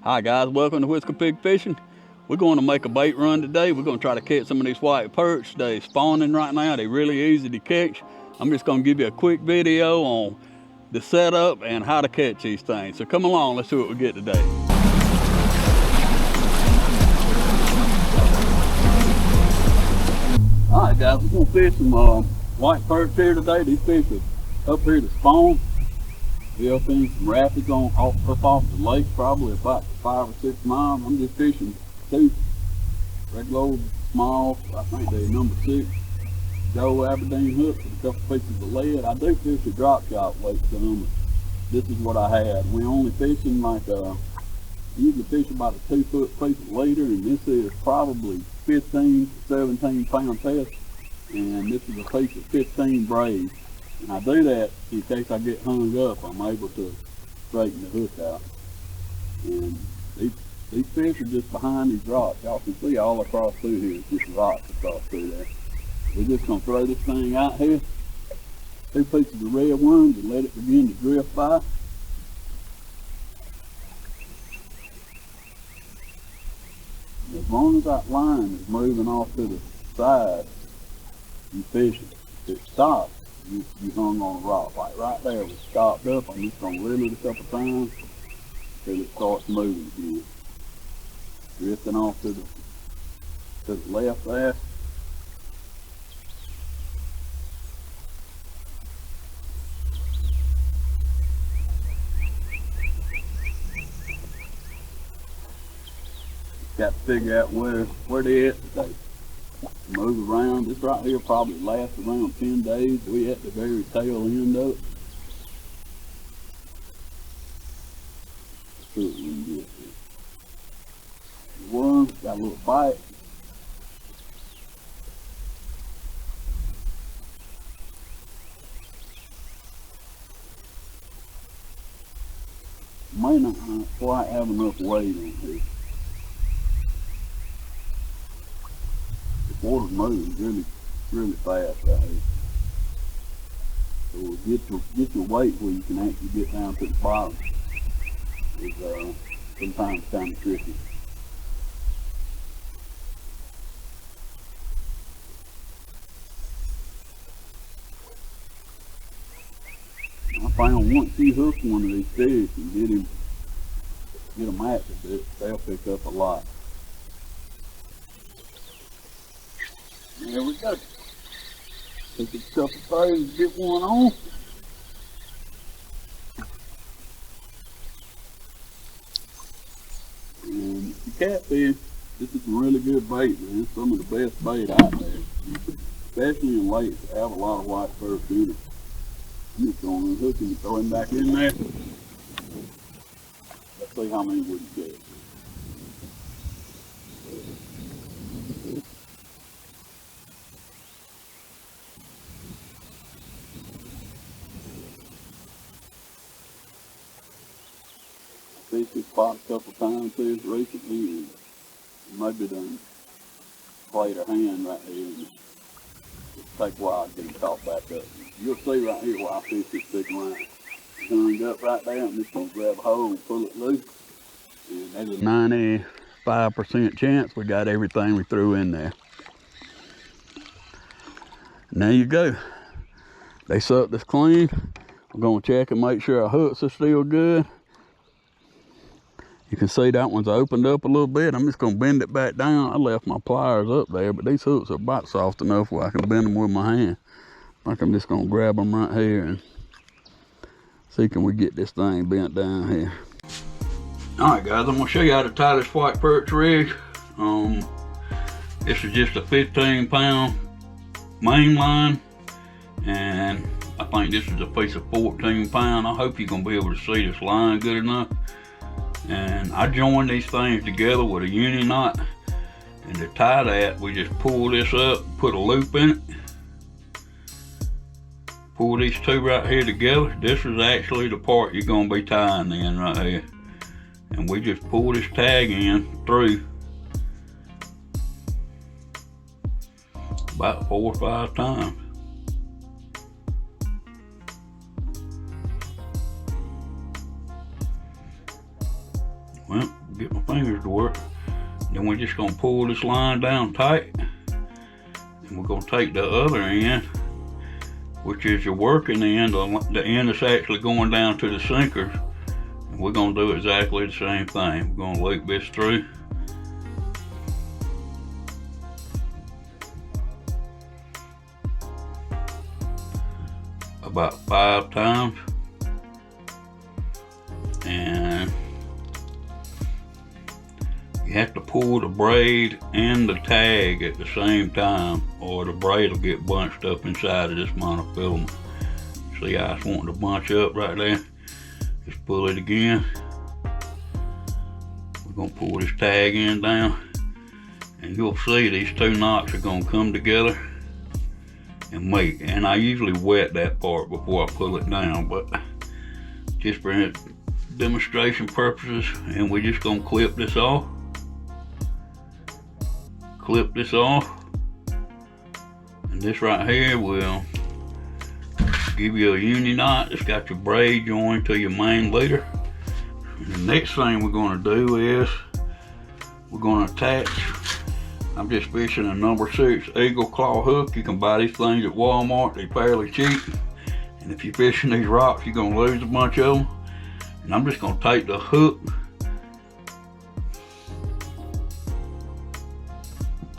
Hi guys, welcome to Whisker Pig Fishing. We're going to make a bait run today. We're going to try to catch some of these white perch. They're spawning right now. They're really easy to catch. I'm just going to give you a quick video on the setup and how to catch these things. So come along, let's see what we get today. All right guys, we're going to fish some white perch here today. These fish are up here to spawn. Be up in some rapids up off the lake, probably about 5 or 6 miles. I'm just fishing 2 regular old small, I think they're number 6 Joe Aberdeen hooks with a couple pieces of lead. I do fish a drop shot weight some. This is what I had. We're only fishing like usually fish about a 2-foot piece of leader, and this is probably 15 to 17 pound test, and this is a piece of 15 braids. And I do that in case I get hung up, I'm able to straighten the hook out. And these fish are just behind these rocks. Y'all can see all across through here, it's just rocks across through there. We're just gonna throw this thing out here, 2 pieces of red worms, and let it begin to drift by. As long as that line is moving off to the side, you fishing. If it stops, you hung on a rock. Like right there, we stopped up. I'm just gonna reel it a couple times until it starts moving again. Drifting off to the left there. Got to figure out where they at today. Move around. This right here probably lasts around 10 days. We at the very tail end of it. Let's see what we can get here. The worm got a little bite. May not quite have enough weight on here. The water's moving really fast right here. So get your weight where you can actually get down to the bottom. It's sometimes kind of tricky. I found once you hook one of these fish and get them active, they'll pick up a lot. There we go. Take a couple throws and get one on. And the catfish, this is some really good bait, man. Some of the best bait out there. Especially in lakes that have a lot of white perch in it. I'm just going to unhook him and throw him back in there. Let's see how many we can catch. Fished this spot a couple times here recently, and maybe done played her hand right here, and it'll take a while to get him caught back up. You'll see right here where I fish this big line. Hung up right there. I'm just going to grab a hold and pull it loose. And there's a 95% chance we got everything we threw in there. And there you go. They sucked this clean. We're going to check and make sure our hooks are still good. You can see that one's opened up a little bit. I'm just going to bend it back down. I left my pliers up there, but these hooks are about soft enough where I can bend them with my hand. I think I'm just going to grab them right here and see can we get this thing bent down here. All right, guys, I'm going to show you how to tie this white perch rig. This is just a 15-pound main line, and I think this is a piece of 14-pound. I hope you're going to be able to see this line good enough. And I join these things together with a uni knot, and to tie that we just pull this up, put a loop in it, pull these 2 right here together. This is actually the part you're going to be tying in right here, and we just pull this tag in through about 4 or 5 times. Well, get my fingers to work. Then we're just gonna pull this line down tight. And we're gonna take the other end, which is your working end, the end that's actually going down to the sinker. And we're gonna do exactly the same thing. We're gonna loop this through. About 5 times. And you have to pull the braid and the tag at the same time, or the braid will get bunched up inside of this monofilament. See how it's wanting to bunch up right there? Just pull it again. We're gonna pull this tag end down, and you'll see these 2 knots are gonna come together and meet. And I usually wet that part before I pull it down, but just for demonstration purposes, and we're just gonna clip this off. Clip this off, and this right here will give you a uni knot that's got your braid joined to your main leader. And the next thing we're going to do is we're going to attach. I'm just fishing a number 6 eagle claw hook. You can buy these things at Walmart. They're fairly cheap, and if you're fishing these rocks, you're going to lose a bunch of them. And I'm just going to take the hook,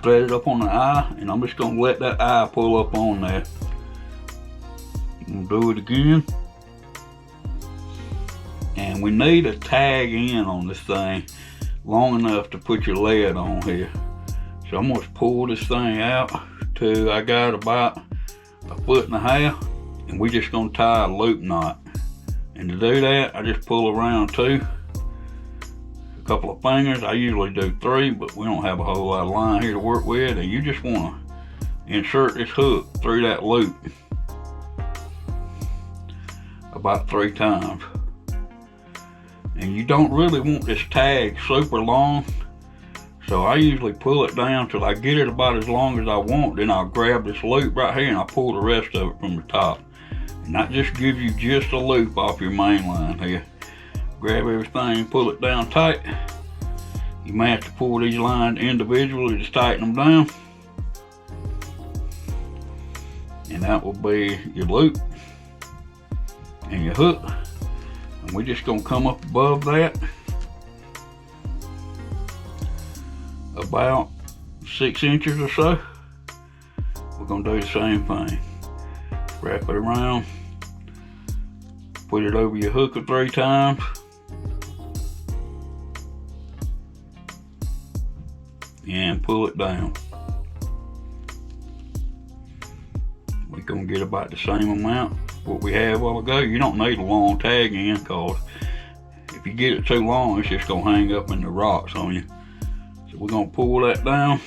thread it up on the eye, and I'm just gonna let that eye pull up on there. We'll do it again. And we need a tag in on this thing long enough to put your lead on here. So I'm gonna pull this thing out till I got about 1.5 foot, and we're just gonna tie a loop knot. And to do that, I just pull around 2. Couple of fingers. I usually do 3, but we don't have a whole lot of line here to work with, and you just want to insert this hook through that loop about 3 times. And you don't really want this tag super long, so I usually pull it down till I get it about as long as I want. Then I'll grab this loop right here and I'll pull the rest of it from the top, and that just gives you just a loop off your main line here. Grab everything, pull it down tight. You may have to pull these lines individually to tighten them down. And that will be your loop and your hook. And we're just gonna come up above that about 6 inches or so. We're gonna do the same thing. Wrap it around, put it over your hook 3 times. And pull it down. We're gonna get about the same amount what we had a while ago. You don't need a long tag in, cause if you get it too long, it's just gonna hang up in the rocks on you. So we're gonna pull that down,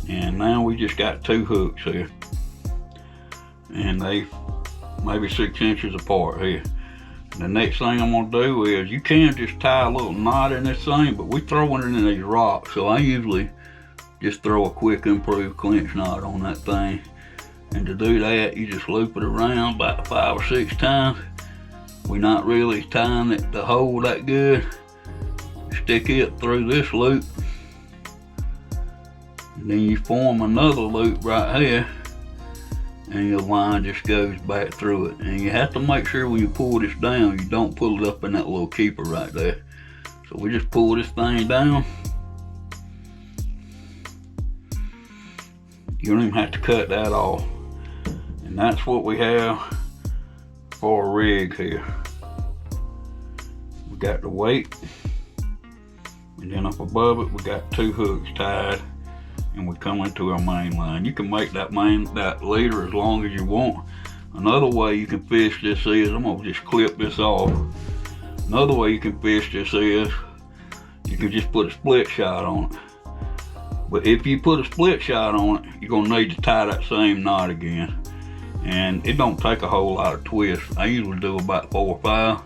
and now we just got 2 hooks here, and they maybe 6 inches apart here. The next thing I'm gonna do is, you can just tie a little knot in this thing, but we're throwing it in these rocks, so I usually just throw a quick improved clinch knot on that thing. And to do that, you just loop it around about 5 or 6 times. We're not really tying it to hold that good. Stick it through this loop, and then you form another loop right here, and your line just goes back through it. And you have to make sure when you pull this down, you don't pull it up in that little keeper right there. So we just pull this thing down. You don't even have to cut that off. And that's what we have for a rig here. We got the weight, and then up above it we got 2 hooks tied, and we come into our main line. You can make that leader as long as you want. Another way you can fish this is, I'm gonna just clip this off. Another way you can fish this is, you can just put a split shot on it. But if you put a split shot on it, you're gonna need to tie that same knot again. And it don't take a whole lot of twists. I usually do about 4 or 5.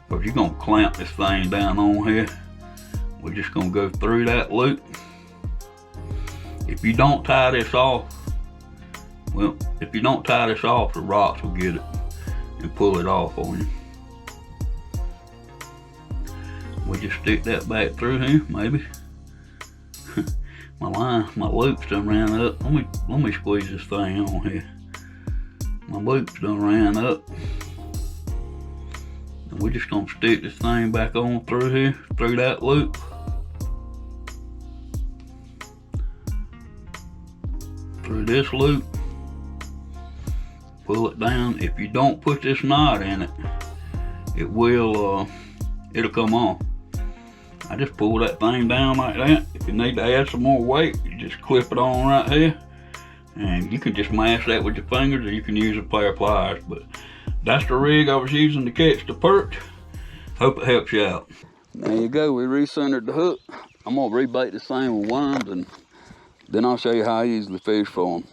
But if you're gonna clamp this thing down on here, we're just gonna go through that loop. If you don't tie this off, the rocks will get it and pull it off on you. We'll just stick that back through here, maybe. My loop's done ran up. Let me squeeze this thing on here. My loop's done ran up. And we're just gonna stick this thing back on through here, through that loop. Through this loop. Pull it down. If you don't put this knot in it, it'll come off. I just pull that thing down like that. If you need to add some more weight, you just clip it on right here. And you can just mash that with your fingers, or you can use a pair of pliers. But that's the rig I was using to catch the perch. Hope it helps you out. There you go, we recentered the hook. I'm gonna rebait this thing with worms, and then I'll show you how I usually fish for them.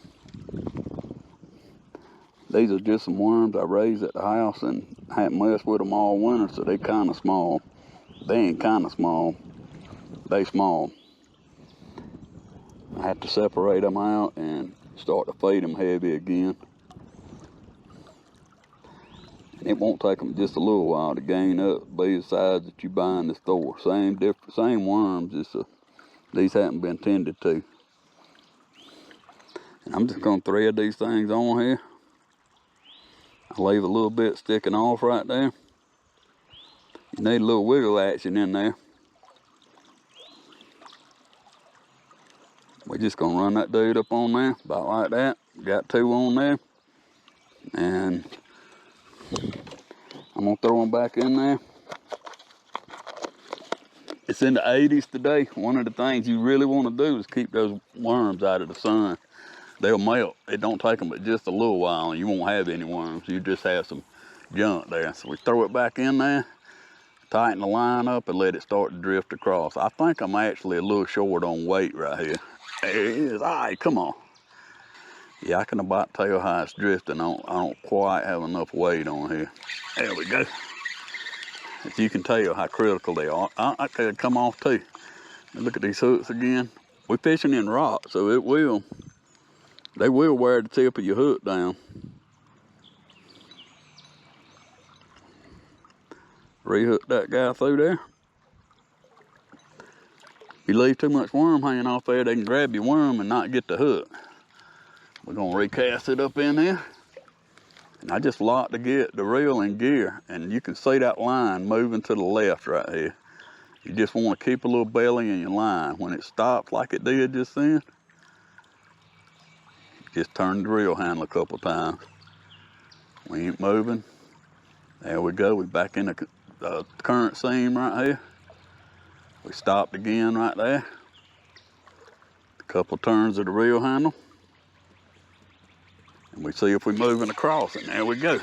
These are just some worms I raised at the house and hadn't messed with them all winter, so they kind of small. They ain't kind of small, they small. I have to separate them out and start to feed them heavy again. And it won't take them just a little while to gain up, be the size that you buy in the store. Same worms, these haven't been tended to. And I'm just gonna thread these things on here. I leave a little bit sticking off right there. You need a little wiggle action in there. We're just gonna run that dude up on there, about like that. Got two on there. And I'm gonna throw them back in there. It's in the 80s today. One of the things you really wanna do is keep those worms out of the sun. They'll melt. It don't take them but just a little while and you won't have any worms. You just have some junk there. So we throw it back in there, tighten the line up and let it start to drift across. I think I'm actually a little short on weight right here. There it is. All right, come on. Yeah, I can about tell how it's drifting. I don't quite have enough weight on here. There we go. If you can tell how critical they are. I could come off too. Look at these hooks again. We're fishing in rock, so they will wear the tip of your hook down. Rehook that guy through there. If you leave too much worm hanging off there, they can grab your worm and not get the hook. We're gonna recast it up in here. And I just locked the reel in gear, and you can see that line moving to the left right here. You just wanna keep a little belly in your line. When it stops like it did just then, just turn the reel handle a couple times. We ain't moving. There we go, we back in the current seam right here. We stopped again right there. A couple turns of the reel handle. And we see if we're moving across, and there we go.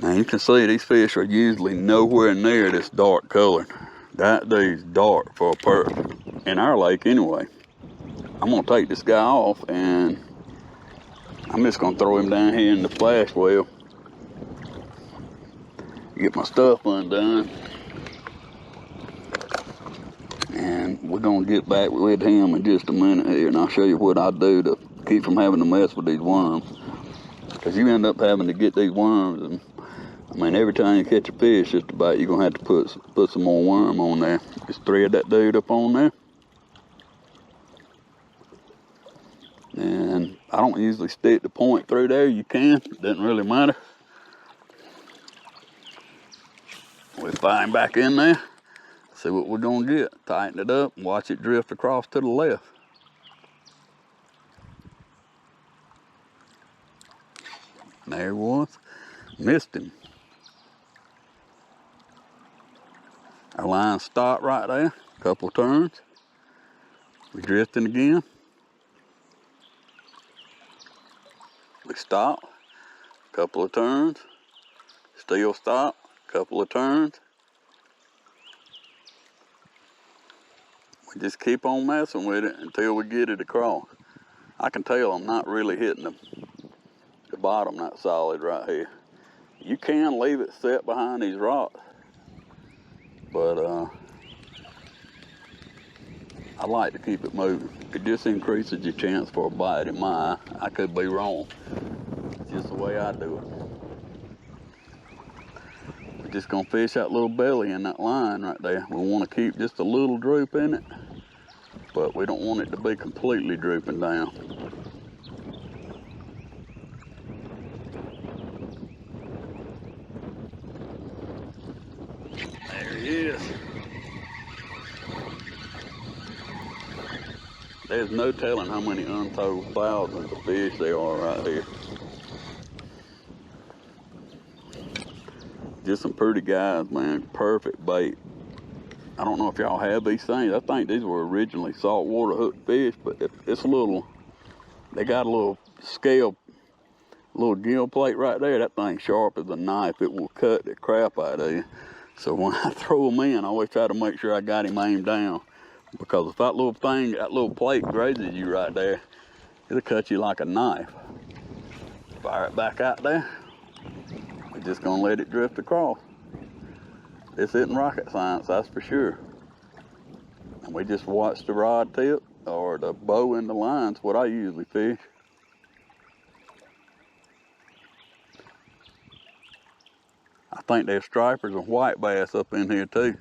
Now you can see these fish are usually nowhere near this dark color. That dude's dark for a perch, in our lake anyway. I'm gonna take this guy off and I'm just gonna throw him down here in the flash well. Get my stuff undone. And we're gonna get back with him in just a minute here, and I'll show you what I do to keep from having to mess with these worms. Because you end up having to get these worms, and I mean, every time you catch a fish just about, you're gonna have to put some more worm on there. Just thread that dude up on there. And I don't usually stick the point through there. You can, it doesn't really matter. We find back in there, see what we're gonna get. Tighten it up and watch it drift across to the left. There he was, missed him. Our line stopped right there, a couple turns. We drifting again. We stop, a couple of turns. Still stop, a couple of turns. We just keep on messing with it until we get it across. I can tell I'm not really hitting the bottom that solid right here. You can leave it set behind these rocks, but I like to keep it moving. It just increases your chance for a bite in my eye. I could be wrong. It's just the way I do it. We're just gonna fish that little belly in that line right there. We wanna keep just a little droop in it, but we don't want it to be completely drooping down. There he is. There's no telling how many untold thousands of fish there are right here. Just some pretty guys, man. Perfect bait. I don't know if y'all have these things. I think these were originally saltwater hooked fish, but it's a little, they got a little scale, little gill plate right there. That thing's sharp as a knife. It will cut the crap out of you. So when I throw them in, I always try to make sure I got him aimed down. Because if that little thing, that little plate grazes you right there, it'll cut you like a knife. Fire it back out there. We're just gonna let it drift across. This isn't rocket science, that's for sure. And we just watch the rod tip or the bow in the line's what I usually fish. I think there's stripers and white bass up in here too.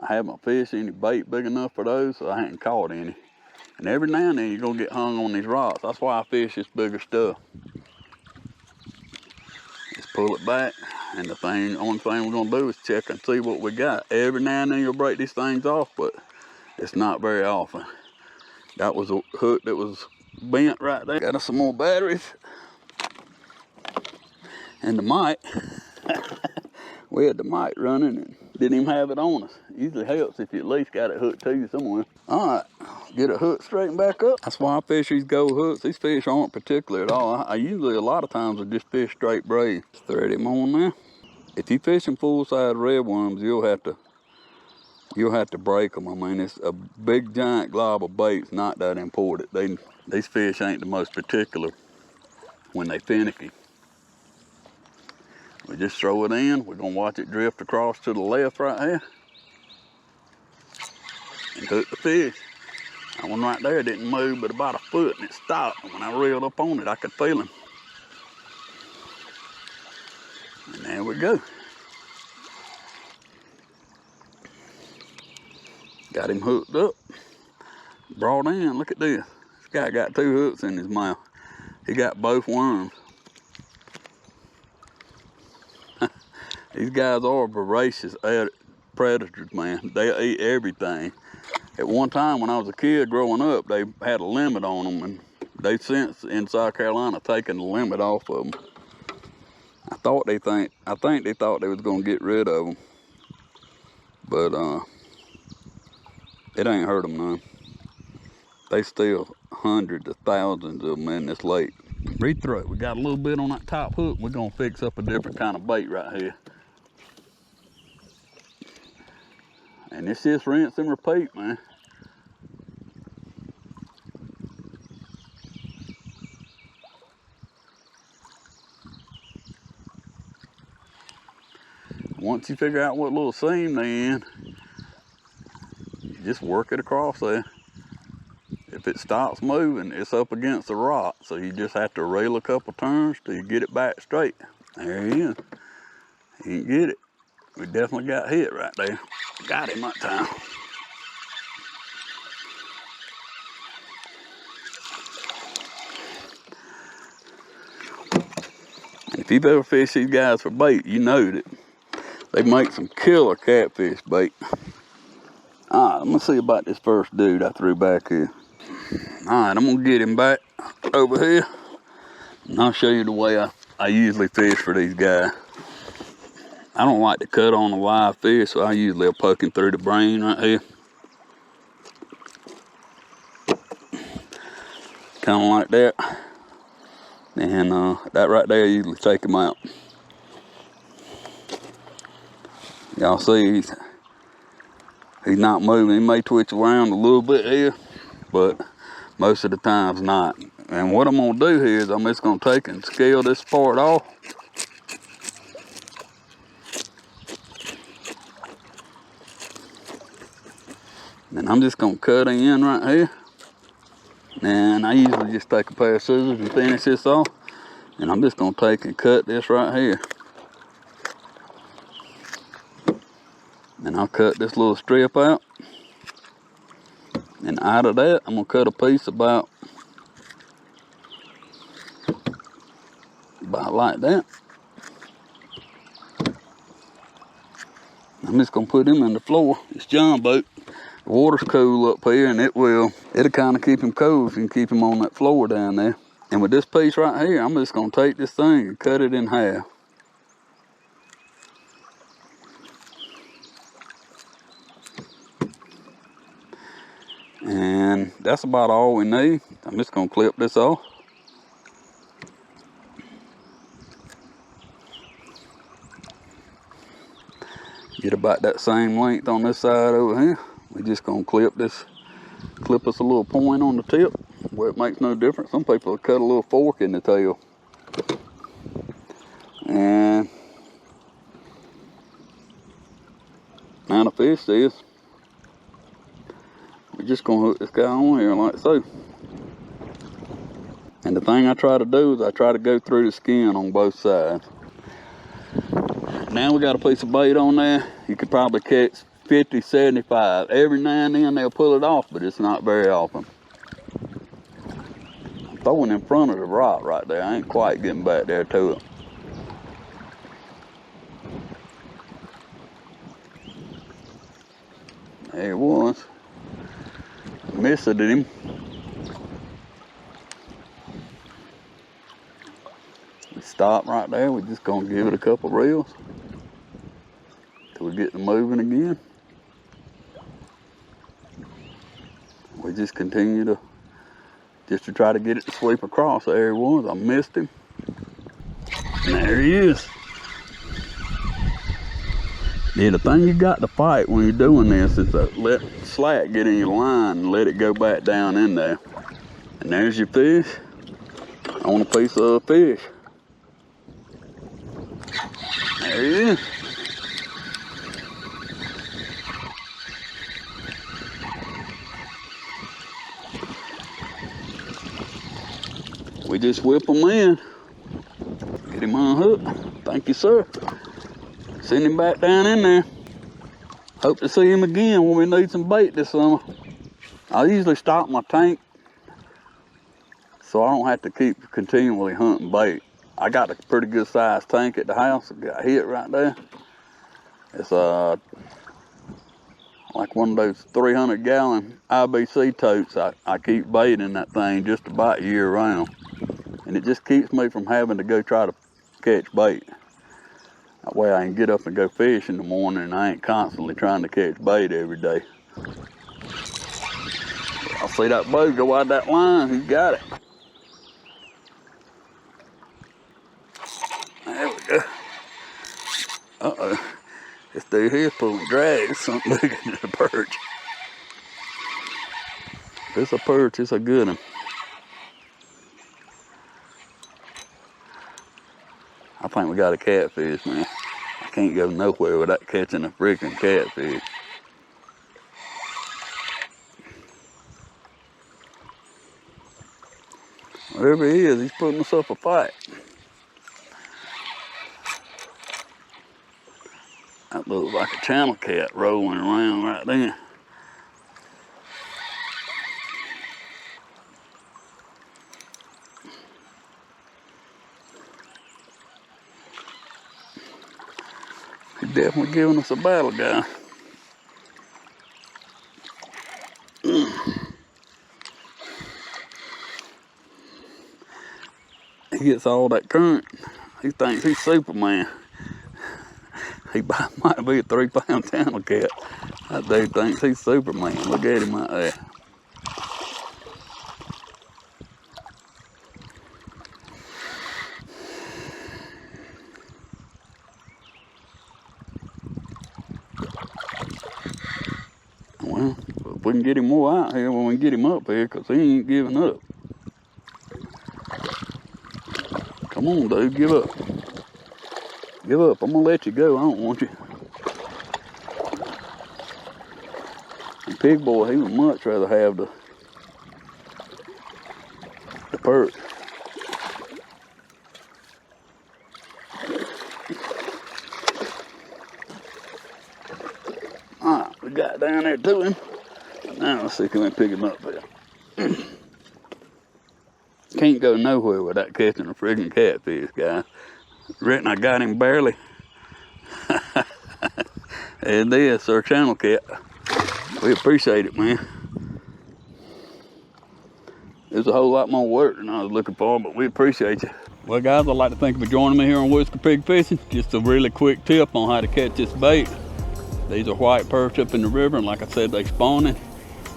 I haven't fished any bait big enough for those, so I haven't caught any. And every now and then you're gonna get hung on these rocks. That's why I fish this bigger stuff. Just pull it back, and the only thing we're gonna do is check and see what we got. Every now and then you'll break these things off, but it's not very often. That was a hook that was bent right there. Got us some more batteries. And the mic. We had the mic running and didn't even have it on us. Usually helps if you at least got it hooked to you somewhere. All right, get a hook straightened back up. That's why I fish these gold hooks. These fish aren't particular at all. I usually, a lot of times, I just fish straight braid. Just thread him on there. If you fishing full-size redworms, you'll have to break them. I mean, it's a big giant glob of bait's not that important. These fish ain't the most particular when they finicky. We just throw it in. We're gonna watch it drift across to the left right here. And hook the fish. That one right there didn't move but about a foot and it stopped. And when I reeled up on it, I could feel him. And there we go. Got him hooked up. Brought in, look at this. This guy got 2 hooks in his mouth. He got both worms. These guys are voracious predators, man. They eat everything. At one time when I was a kid growing up, they had a limit on them, and they've since in South Carolina taken the limit off of them. I think they thought they was gonna get rid of them, but it ain't hurt them none. They still hundreds of thousands of them in this lake. Read through it. We got a little bit on that top hook. We're gonna fix up a different kind of bait right here. And it's just rinse and repeat, man. Once you figure out what little seam they're in, you just work it across there. If it stops moving, it's up against the rock, so you just have to reel a couple turns till you get it back straight. There he is. He didn't get it. We definitely got hit right there. Got him that time. If you've ever fished these guys for bait, you know that they make some killer catfish bait. All right, I'm gonna see about this first dude I threw back here. All right, I'm gonna get him back over here, and I'll show you the way I usually fish for these guys. I don't like to cut on a live fish, so I usually poke him through the brain right here. Kind of like that. And that right there usually take him out. Y'all see he's not moving. He may twitch around a little bit here, but most of the time's not. And what I'm gonna do here is I'm just gonna take and scale this part off. And I'm just gonna cut in right here. And I usually just take a pair of scissors and finish this off. And I'm just gonna take and cut this right here. And I'll cut this little strip out. And out of that, I'm gonna cut a piece about like that. I'm just gonna put him in the floor. It's John boat. The water's cool up here, and it'll kind of keep him cool if you can keep him on that floor down there. And with this piece right here, I'm just gonna take this thing and cut it in half. And that's about all we need. I'm just gonna clip this off. Get about that same length on this side over here. We're just gonna clip us a little point on the tip where it makes no difference. Some people will cut a little fork in the tail. And now to fish this, we're just gonna hook this guy on here like so. And the thing I try to do is I try to go through the skin on both sides. Now we got a piece of bait on there. You could probably catch 50, 75. Every now and then they'll pull it off, but it's not very often. I'm throwing in front of the rock right there. I ain't quite getting back there to it. There it was. Missed it at him. We stop right there. We're just gonna give it a couple reels till we get to moving again. We just continue to try to get it to sweep across. There he was. I missed him. And there he is. Yeah, the thing you got to fight when you're doing this is to let slack get in your line and let it go back down in there. And there's your fish on a piece of fish. There he is. We just whip him in. Get him unhooked. Thank you, sir. Send him back down in there. Hope to see him again when we need some bait this summer. I usually stock my tank so I don't have to keep continually hunting bait. I got a pretty good sized tank at the house. I got hit right there. It's like one of those 300-gallon IBC totes. I keep bait in that thing just about year round. And it just keeps me from having to go try to catch bait. That way I can get up and go fish in the morning and I ain't constantly trying to catch bait every day. I see that boat go out that line. Who's got it? There we go. Uh-oh. This dude here's pulling drag. Something bigger than a perch. If it's a perch, it's a good one. I think we got a catfish, man. I can't go nowhere without catching a freaking catfish. Wherever he is, he's putting us up a fight. That looks like a channel cat rolling around right there. He's definitely giving us a battle, guy. He gets all that current. He thinks he's Superman. He might be a 3-pound channel cat. That dude thinks he's Superman. Look at him right there. Well, if we can get him more out here when we get him up here, because he ain't giving up. Come on, dude, give up. Give up, I'm gonna let you go, I don't want you. pig boy, he would much rather have the perch. Alright, we got down there to him. Now let's see if we can pick him up here. Can't go nowhere without catching a friggin' catfish, guys. Reckon I got him barely. And this, our channel cat. We appreciate it, man. It was a whole lot more work than I was looking for, but we appreciate you. Well, guys, I'd like to thank you for joining me here on Whisker Pig Fishing. Just a really quick tip on how to catch this bait. These are white perch up in the river, and like I said, they spawning,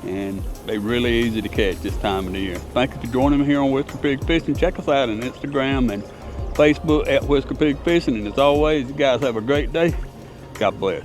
and they really easy to catch this time of the year. Thank you for joining me here on Whisker Pig Fishing. Check us out on Instagram and Facebook at Whisker Pig Fishing. And as always, you guys have a great day. God bless.